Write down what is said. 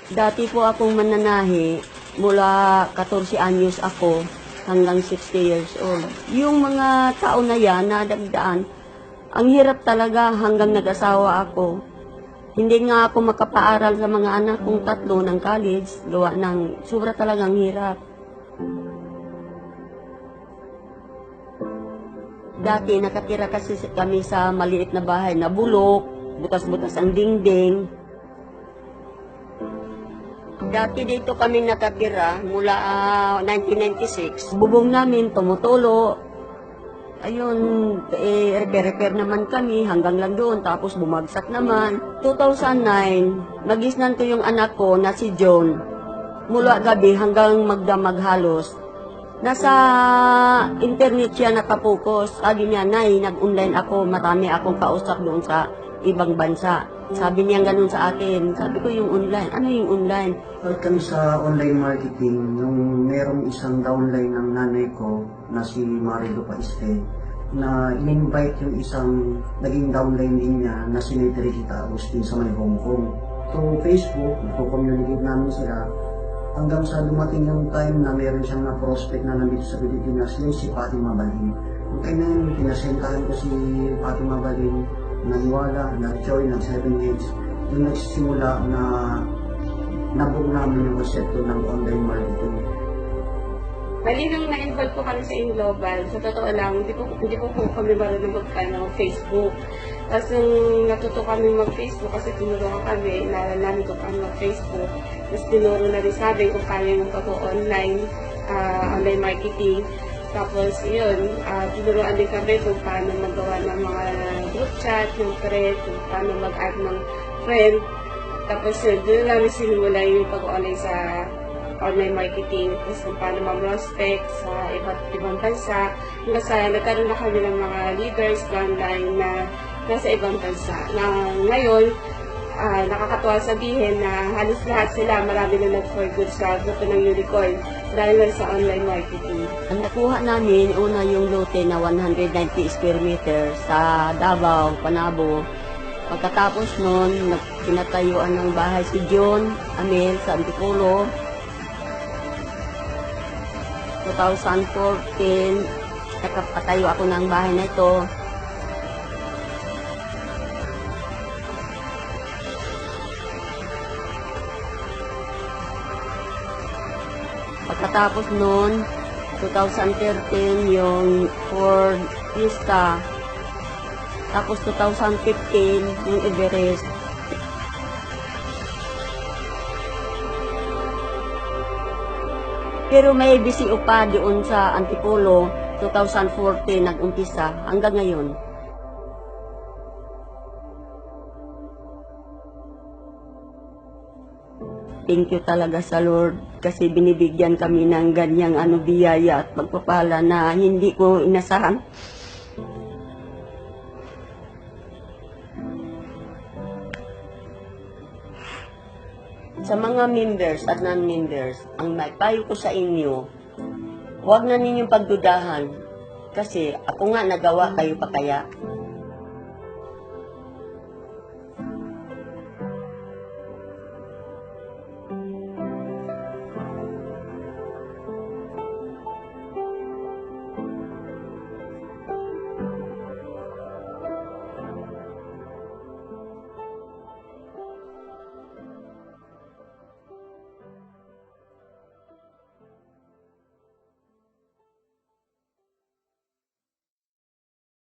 Dati po akong mananahi, mula 14 anyos ako hanggang 60 years old. Yung mga tao na yan, nadagdaan, ang hirap talaga hanggang nag-asawa ako. Hindi nga ako makapaaral sa mga anak kong tatlo ng college, gawa ng sobra talagang hirap. Dati nakatira kasi kami sa maliit na bahay na bulok, butas-butas ang dingding. Dati dito kami nakatira mula 1996. Bubong namin tumutulo. Ayun, repair naman kami hanggang lang doon, tapos bumagsak naman. 2009, nagisnan ko yung anak ko na si John. Mula gabi hanggang magdamag halos. Nasa internet siya nakapokus. Sabi niya, Nay, nag-online ako, marami akong kausap doon sa ibang bansa. Sabi niya ganun sa akin. Sabi ko, yung online. Ano yung online? Start kami sa online marketing nung merong isang downline ng nanay ko na si Marilu Paiste na in-invite yung isang naging downline din niya na si Teresita Agustin sa may Hong Kong. So Facebook, nagko-communicate namin sila hanggang sa dumating yung time na meron siyang na-prospect na nandito sa Pilipinas, yung si Fatima Balin. Yung kaya na pinasentahan ko si Fatima Balin, naniwala, nag-join ng 7 Heads, yung nagsisimula na nabuo namin yung konsepto ng online marketing. Bali nung na-involve po kami sa InGlobal, sa totoo lang, hindi po kami marunong ng Facebook. Tapos nung natuto kami mag-Facebook, kasi tinulungan kami, inaral namin kung paano mag-Facebook. Tapos tinuro na rin sa amin kung paano yung online marketing. Tapos yun, tinuruan din kami kung paano magawa ng mga group chat, ng thread, kung paano mag-add ng friend. Tapos yun, doon namin sinimula yung pag-online sa online marketing, tapos kung paano mag-prospect sa iba't ibang bansa. Hanggang sa nagkaroon na kami ng mga leaders online na nasa ibang bansa. Na ngayon, nakakatuwa sabihin na halos lahat sila, marami na nag-for good sa grupo ng Unicorn dahil sa online marketing. Ang nakuha namin, una yung lote na 190 square meter sa Davao, Panabo. Pagkatapos nun, pinatayuan ng bahay si John Amel sa Antipolo. 2014, nakapatayo ako ng bahay na ito. Pagkatapos nun, 2013 yung Ford Fiesta. Tapos 2015 yung Everest. Pero may BCO pa doon sa Antipolo, 2014 nag-umpisa hanggang ngayon. Thank you talaga sa Lord kasi binibigyan kami ng ganyang biyaya at pagpapala na hindi ko inasahan. Sa mga members at non-members, ang maipayo ko sa inyo, huwag na ninyong pagdudahan kasi ako nga nagawa, kayo pa kaya.